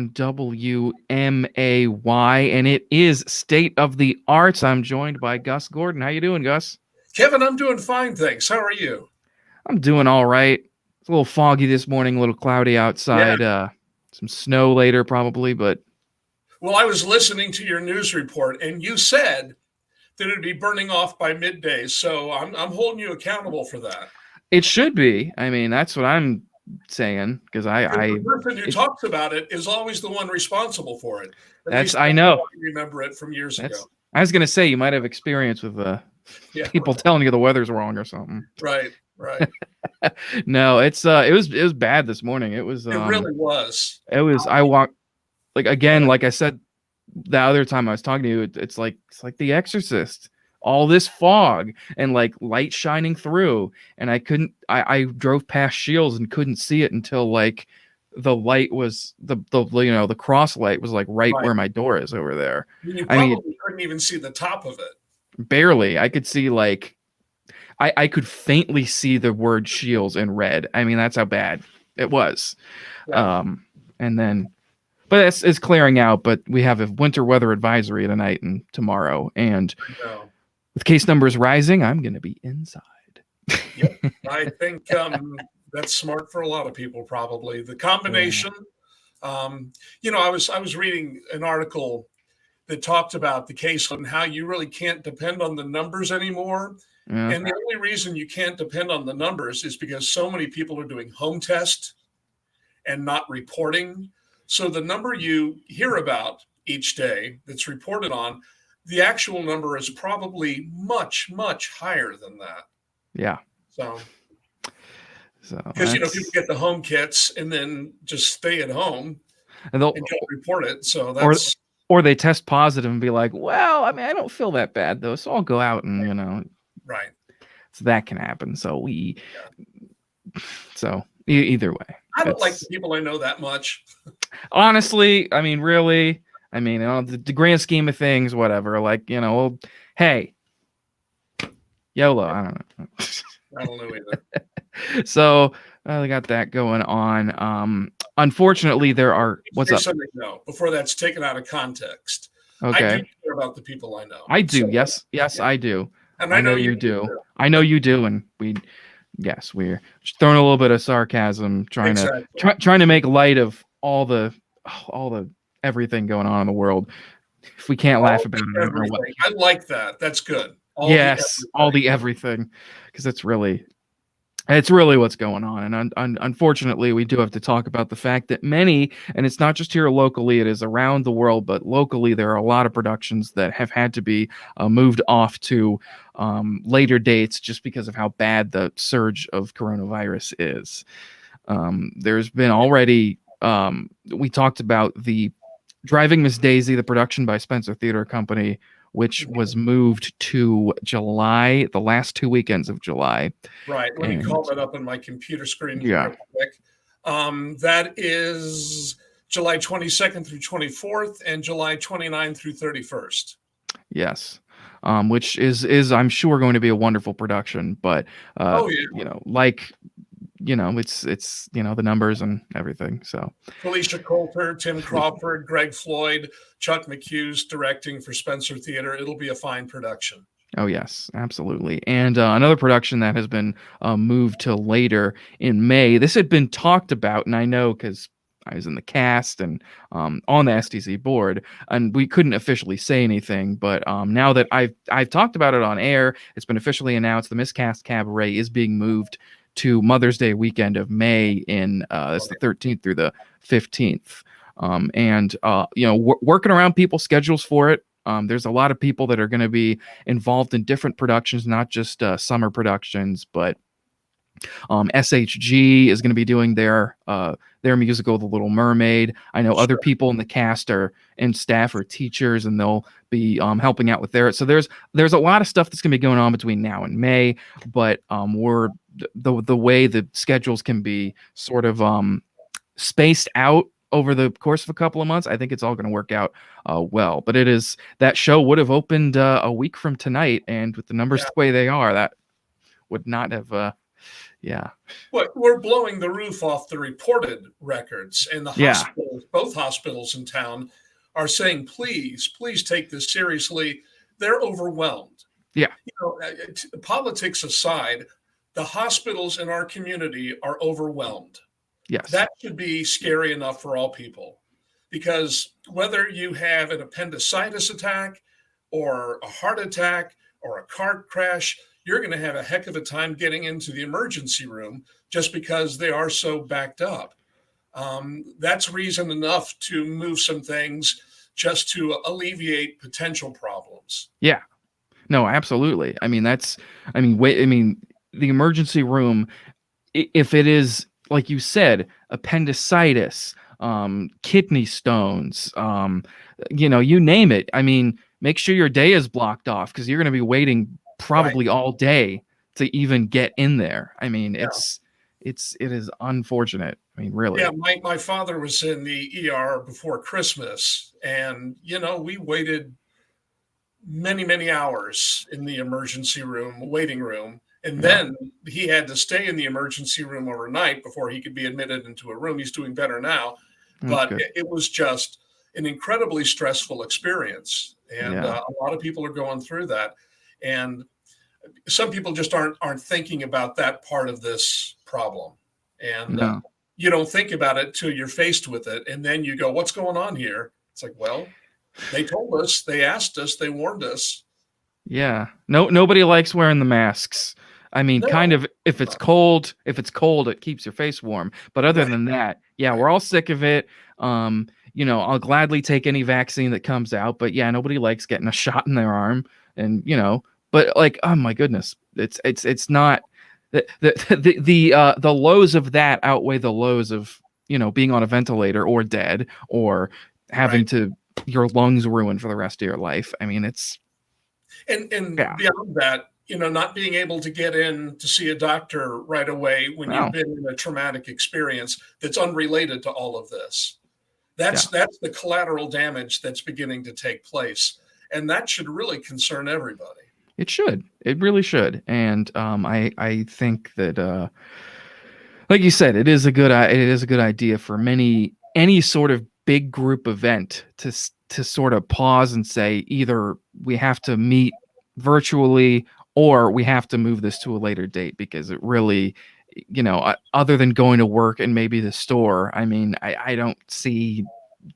on WMAY, and it is State of the Arts. I'm joined by Gus Gordon. How you doing, Gus? Kevin, I'm doing fine, thanks. How are you? I'm doing all right. It's a little foggy this morning, a little cloudy Yeah. outside. Some snow later, probably, but Well, I was listening to your news report, and you said that it'd be burning off by midday, so I'm holding you accountable for that. it should be. I mean, that's what I'm saying because Because I the person who talks about it is always the one responsible for it. At that's least I that's know. how I remember it from years ago. I was gonna say you might have experience with Yeah, people telling you the weather's wrong or something. right. No, it was bad this morning. It was It really was. I walked like I said the other time I was talking to you, it's like The Exorcist. All this fog and like light shining through, and I drove past Shields and couldn't see it until like the light was the cross light was like right where my door is over there. You I mean, probably couldn't even see the top of it. barely. I could see like I could faintly see the word Shields in red. I mean, that's how bad it was. Yeah. And then but it's clearing out, but we have a winter weather advisory tonight and tomorrow, and No. with case numbers rising, I'm going to be inside. Yep. I think that's smart for a lot of people, probably. The combination, I was reading an article that talked about the case and how you really can't depend on the numbers anymore. Yeah. And the only reason you can't depend on the numbers is because so many people are doing home tests and not reporting. So the number you hear about each day that's reported on, the actual number is probably much, much higher than that. Yeah. So because people get the home kits and then just stay at home and don't report it. So that's or they test positive and be like, well, I mean, I don't feel that bad though, so I'll go out and right. So that can happen. So either way, I don't like the people I know that much. Honestly, I mean, really, I mean, the grand scheme of things, whatever. Like, well, hey, YOLO. I don't know. I don't know either. So we got that going on. Unfortunately, there are. What's up? No, before that's taken out of context. Okay. I do care about the people I know. I do. So, yes, I do. And I know you do. I know you do, and we're just throwing a little bit of sarcasm, trying to make light of all the everything going on in the world. If we can't laugh about it, I don't know what. I like that. That's good. All the everything, because it's really what's going on. And unfortunately, we do have to talk about the fact that many, and it's not just here locally, it is around the world, but locally there are a lot of productions that have had to be moved off to later dates just because of how bad the surge of coronavirus is. There's been already, we talked about the Driving Miss Daisy, the production by Spencer Theater Company, which was moved to July, the last 2 weekends of July. Right. Let me call that up on my computer screen real quick. That is July 22nd through 24th and July 29th through 31st. Yes. Which is I'm sure going to be a wonderful production, but it's the numbers and everything. So Felicia Coulter, Tim Crawford, Greg Floyd, Chuck McHugh's directing for Spencer Theater. It'll be a fine production. Oh yes, absolutely. And another production that has been moved to later in May. This had been talked about, and I know because I was in the cast and on the STC board, and we couldn't officially say anything. But now that I've talked about it on air, it's been officially announced. The Miscast Cabaret is being moved to Mother's Day weekend of May in it's the 13th through the 15th. Working around people's schedules for it. There's a lot of people that are going to be involved in different productions, not just summer productions, but SHG is going to be doing their musical, The Little Mermaid. I know other people in the cast and staff are teachers, and they'll be helping out with their. So there's a lot of stuff that's going to be going on between now and May, but we're the way the schedules can be sort of spaced out over the course of a couple of months. I think it's all going to work out well. But that show would have opened a week from tonight, and with the numbers the way they are, that would not have Yeah. What we're blowing the roof off the reported records, and the Yeah. hospitals, both hospitals in town, are saying, please, please take this seriously. They're overwhelmed. Yeah. Politics aside, the hospitals in our community are overwhelmed. Yes. That should be scary enough for all people, because whether you have an appendicitis attack or a heart attack or a car crash, you're going to have a heck of a time getting into the emergency room just because they are so backed up. That's reason enough to move some things just to alleviate potential problems. Yeah. No, absolutely. I mean, wait, I mean, the emergency room, if it is, like you said, appendicitis, kidney stones, you name it. I mean, make sure your day is blocked off because you're going to be waiting Right. probably all day to even get in there. I mean, Yeah. it is unfortunate. I mean, really. Yeah, my father was in the ER before Christmas, and we waited many, many hours in the emergency room, waiting room. And Yeah. then he had to stay in the emergency room overnight before he could be admitted into a room. He's doing better now, That's but good. it was just an incredibly stressful experience. And Yeah. a lot of people are going through that. And some people just aren't thinking about that part of this problem. And No. you don't think about it till you're faced with it. And then you go, what's going on here? It's like, well, they told us, they asked us, they warned us. Yeah. No, nobody likes wearing the masks. I mean, kind No. of if it's cold, it keeps your face warm. But other Right. than that, yeah, Right. we're all sick of it. I'll gladly take any vaccine that comes out, but yeah, nobody likes getting a shot in their arm. And but like, oh my goodness, it's not the lows of that outweigh the lows of being on a ventilator or dead or having Right. to your lungs ruined for the rest of your life. I mean, it's And yeah. beyond that, not being able to get in to see a doctor right away when you've No. been in a traumatic experience that's unrelated to all of this. Yeah. That's the collateral damage that's beginning to take place. And that should really concern everybody. It should. It really should. And I think that like you said, it is a good idea for any sort of big group event to sort of pause and say either we have to meet virtually or we have to move this to a later date because it really other than going to work and maybe the store, I mean, I don't see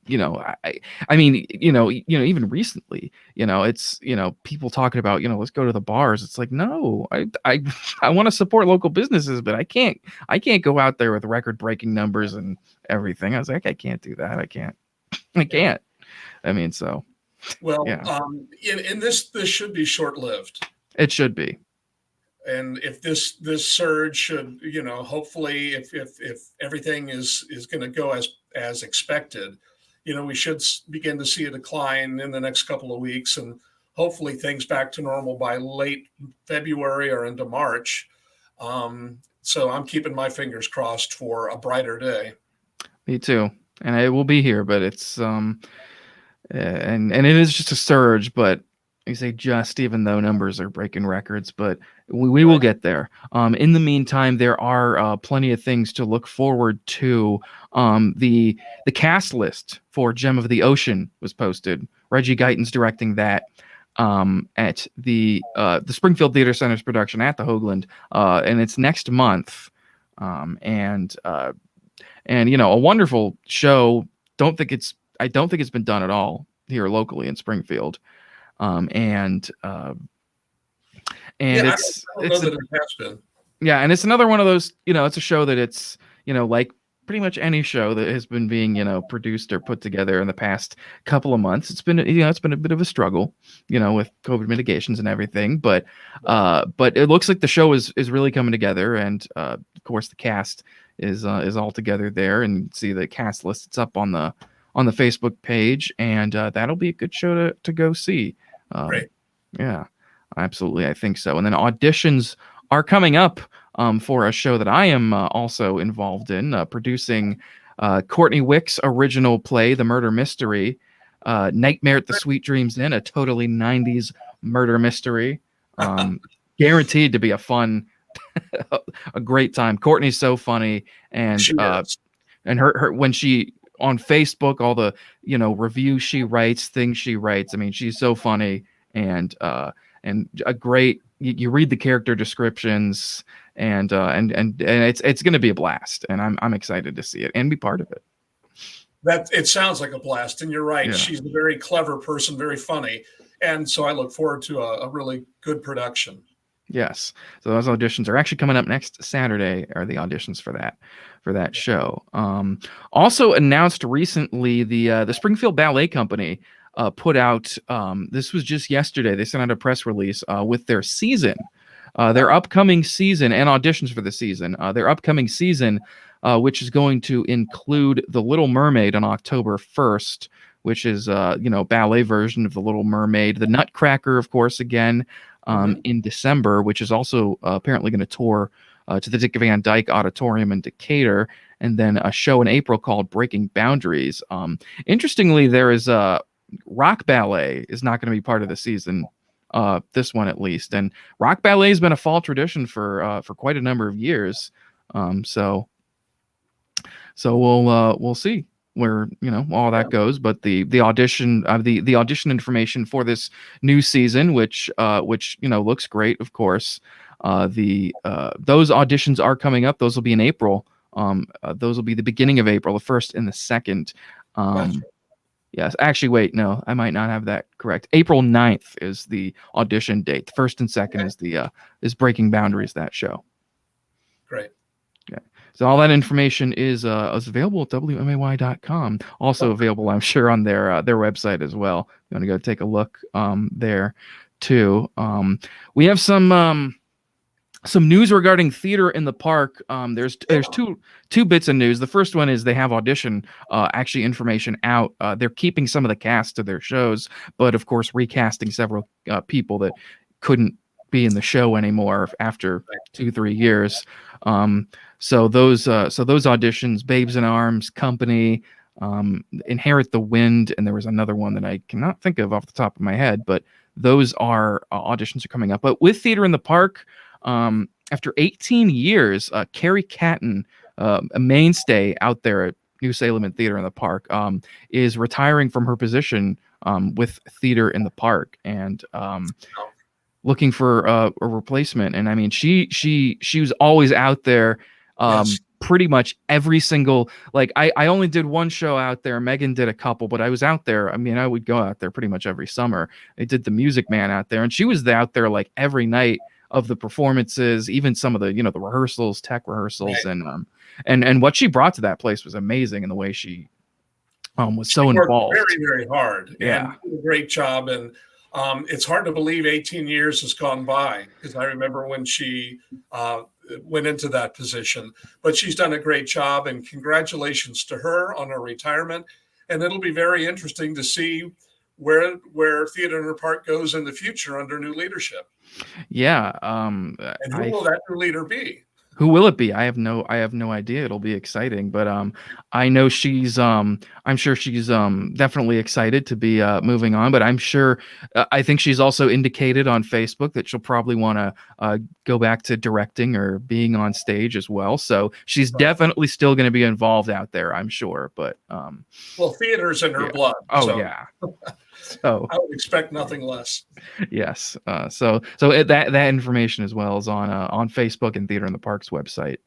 I mean, even recently, it's, people talking about, let's go to the bars. It's like, no, I want to support local businesses, but I can't go out there with record breaking numbers and everything. I was like, I can't do that. I can't. Yeah. I mean, so Well, yeah, in this should be short lived. it should be. And if this surge should, hopefully if everything is going to go as expected, we should begin to see a decline in the next couple of weeks, and hopefully things back to normal by late February or into March. So I'm keeping my fingers crossed for a brighter day. Me too. And it will be here, but it's and it is just a surge, but you say just even though numbers are breaking records, but we will Right. get there. In the meantime, there are plenty of things to look forward to. The cast list for Gem of the Ocean was posted. Reggie Guyton's directing that at the Springfield Theater Center's production at the Hoagland, and it's next month. And a wonderful show. I don't think it's been done at all here locally in Springfield. And Yeah, I it's don't know that it has been. yeah, and it's another one of those, it's a show that it's, like pretty much any show that has been being, produced or put together in the past couple of months. It's been, it's been a bit of a struggle, with COVID mitigations and everything, but it looks like the show is really coming together. And of course the cast is all together there, and see the cast list. It's up on the Facebook page, and that'll be a good show to go see. Great. Yeah, absolutely. I think so. And then auditions are coming up for a show that I am also involved in, producing Courtney Wick's original play, The Murder Mystery, Nightmare at the Sweet Dreams Inn, a totally 90s murder mystery. Guaranteed to be a fun a great time. Courtney's so funny, and She is. her when she on Facebook, all the reviews she writes, things she writes. I mean, she's so funny, and a great. You read the character descriptions, and it's going to be a blast, and I'm excited to see it and be part of it. That it sounds like a blast, and you're right. Yeah. She's a very clever person, very funny, and so I look forward to a really good production. Yes. So those auditions are actually coming up next Saturday, are the auditions for that show. Also announced recently, the Springfield Ballet Company put out, this was just yesterday, they sent out a press release with their season, their upcoming season and auditions for the season. Their upcoming season, which is going to include The Little Mermaid on October 1st, which is ballet version of The Little Mermaid, The Nutcracker, of course, again, in December, which is also apparently going to tour to the Dick Van Dyke Auditorium in Decatur, and then a show in April called Breaking Boundaries. Interestingly, there is rock ballet is not going to be part of the season, this one at least, and rock ballet has been a fall tradition for quite a number of years. So we'll see where all that goes, but the audition the audition information for this new season, which looks great, of course. Those auditions are coming up. Those will be in April. Those will be the beginning of April, the 1st and the 2nd. Gotcha. Yes, actually, wait, no, I might not have that correct. April 9th is the audition date. The 1st and 2nd is Breaking Boundaries, that show. Great. Okay. So all that information is available at WMAY.com. Also available, I'm sure, on their website as well. You want to go take a look there too. We have some news regarding Theater in the Park. There's two bits of news. The first one is they have audition actually information out. They're keeping some of the cast to their shows, but of course recasting several people that couldn't be in the show anymore after 2-3 years. So those auditions, Babes in Arms, Company, Inherit the Wind, and there was another one that I cannot think of off the top of my head, but those are auditions are coming up. But with Theater in the Park, after 18 years, Carrie Canton, a mainstay out there at New Salem and Theater in the Park, is retiring from her position with Theater in the Park, and looking for a replacement. And I mean, she was always out there, Yes. pretty much every single, like I only did one show out there. Megan did a couple, but I was out there. I mean, I would go out there pretty much every summer. They did the Music Man out there, and she was out there like every night of the performances, even some of the the rehearsals, tech rehearsals, Right. and what she brought to that place was amazing, and the way she was so She worked involved. very, very hard, Yeah. and did a great job. And it's hard to believe 18 years has gone by, because I remember when she went into that position. But she's done a great job, and congratulations to her on her retirement. And it'll be very interesting to see where Theater in the Park goes in the future under new leadership. Yeah. And who will that new leader be? Who will it be? I have no idea. It'll be exciting, but I know she's I'm sure she's definitely excited to be moving on, but I'm sure I think she's also indicated on Facebook that she'll probably want to go back to directing or being on stage as well. So she's definitely still going to be involved out there, I'm sure, but well, theater's in her blood. Oh, so yeah. So I would expect nothing less. yes. That information as well is on Facebook and Theater in the Park's website,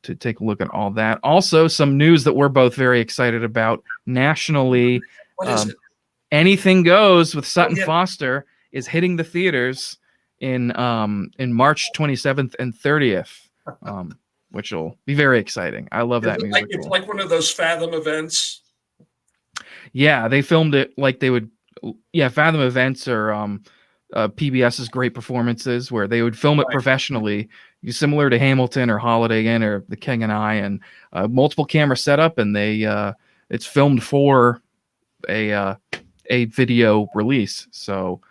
to take a look at all that. Also, some news that we're both very excited about nationally. What is it? Anything Goes with Sutton yeah. Foster is hitting the theaters in March 27th and 30th, which will be very exciting. I love that musical. It's like one of those Fathom events. Yeah, they filmed it like they would. Yeah, Fathom events or PBS's Great Performances, where they would film it professionally, similar to Hamilton or Holiday Inn or The King and I, and multiple camera setup, and they it's filmed for a video release. So,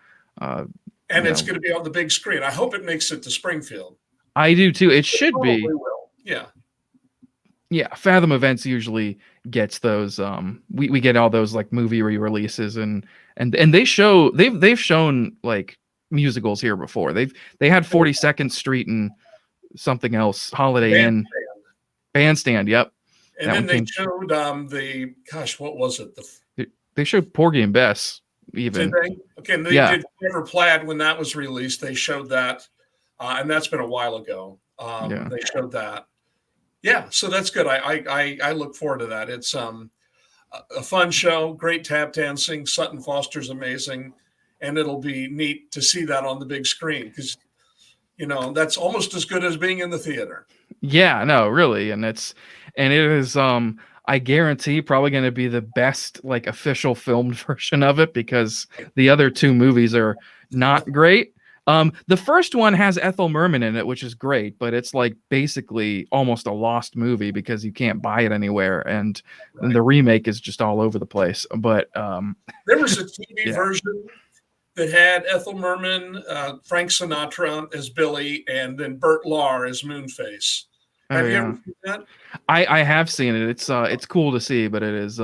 and it's going to be on the big screen. I hope it makes it to Springfield. I do too. It should be. Will. Yeah. Yeah, Fathom Events usually gets those. We get all those like movie re-releases, and they've shown like musicals here before. They had 42nd Street and something else, Holiday Band. Inn, Bandstand. Yep, And that then one they came. showed what was it? They showed Porgy and Bess Did even. they? Okay, and they Yeah, did Never Plaid when that was released. They showed that, and that's been a while ago. yeah. They showed that. Yeah, so that's good. I look forward to that. It's a fun show, great tap dancing. Sutton Foster's amazing, and it'll be neat to see that on the big screen because that's almost as good as being in the theater. Yeah, no, really, and it is I guarantee probably going to be the best like official filmed version of it because the other two movies are not great. The first one has Ethel Merman in it, which is great, but it's like basically almost a lost movie because you can't buy it anywhere, and Right. the remake is just all over the place. But there was a TV yeah. version that had Ethel Merman, Frank Sinatra as Billy, and then Burt Lahr as Moonface. Have you ever seen that? I have seen it. It's cool to see, but it's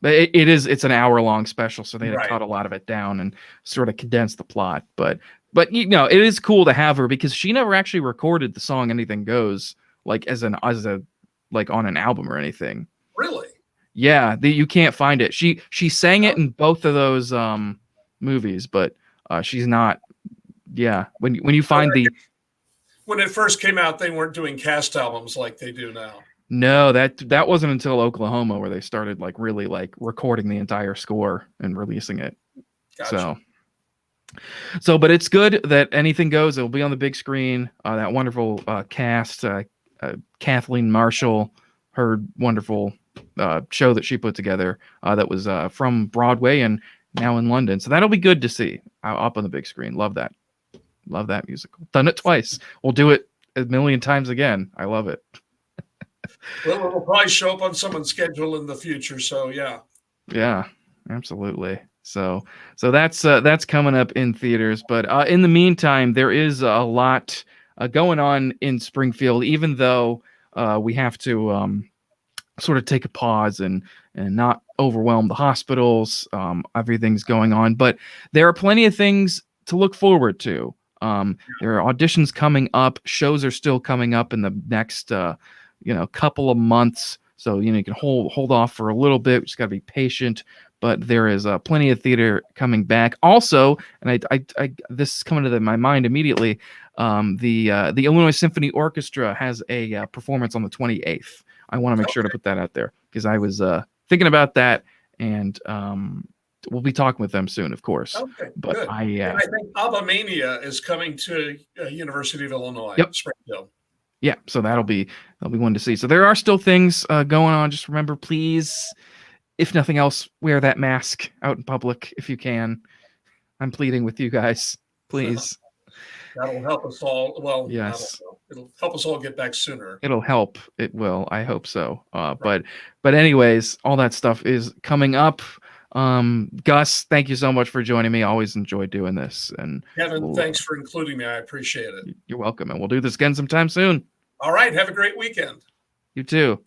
it's an hour-long special, so they had to cut a lot of it down and sort of condense the plot. But it is cool to have her because she never actually recorded the song Anything Goes like as a like on an album or anything. Really? Yeah, you can't find it. She sang it in both of those movies, but she's not. Yeah, when you find when it first came out, they weren't doing cast albums like they do now. No, that wasn't until Oklahoma where they started like really like recording the entire score and releasing it. Gotcha. But it's good that Anything Goes. It'll be on the big screen. That wonderful cast, Kathleen Marshall, her wonderful show that she put together that was from Broadway and now in London. So that'll be good to see up on the big screen. Love that musical. Done it twice. We'll do it a million times again. I love it. Well, it'll probably show up on someone's schedule in the future. So yeah, absolutely. So that's coming up in theaters. But in the meantime, there is a lot going on in Springfield. Even though we have to sort of take a pause and not overwhelm the hospitals. Everything's going on, but there are plenty of things to look forward to. There are auditions coming up. Shows are still coming up in the next couple of months. So you can hold off for a little bit. We just got to be patient. But there is plenty of theater coming back. Also, and I this is coming to my mind immediately. The Illinois Symphony Orchestra has a performance on the 28th. I want to make sure to put that out there because I was thinking about that, and we'll be talking with them soon, of course. Okay, but good. I think Abba Mania is coming to University of Illinois. Yep. Springfield. Yeah, so that'll be one to see. So there are still things going on. Just remember, please, if nothing else, wear that mask out in public if you can. I'm pleading with you guys, please. That'll help us all. Well, yes, it'll help us all get back sooner. It'll help. It will. I hope so. Right. But anyways, all that stuff is coming up. Gus, thank you so much for joining me. I always enjoy doing this. And Kevin, thanks for including me. I appreciate it. You're welcome. And we'll do this again sometime soon. All right. Have a great weekend. You too.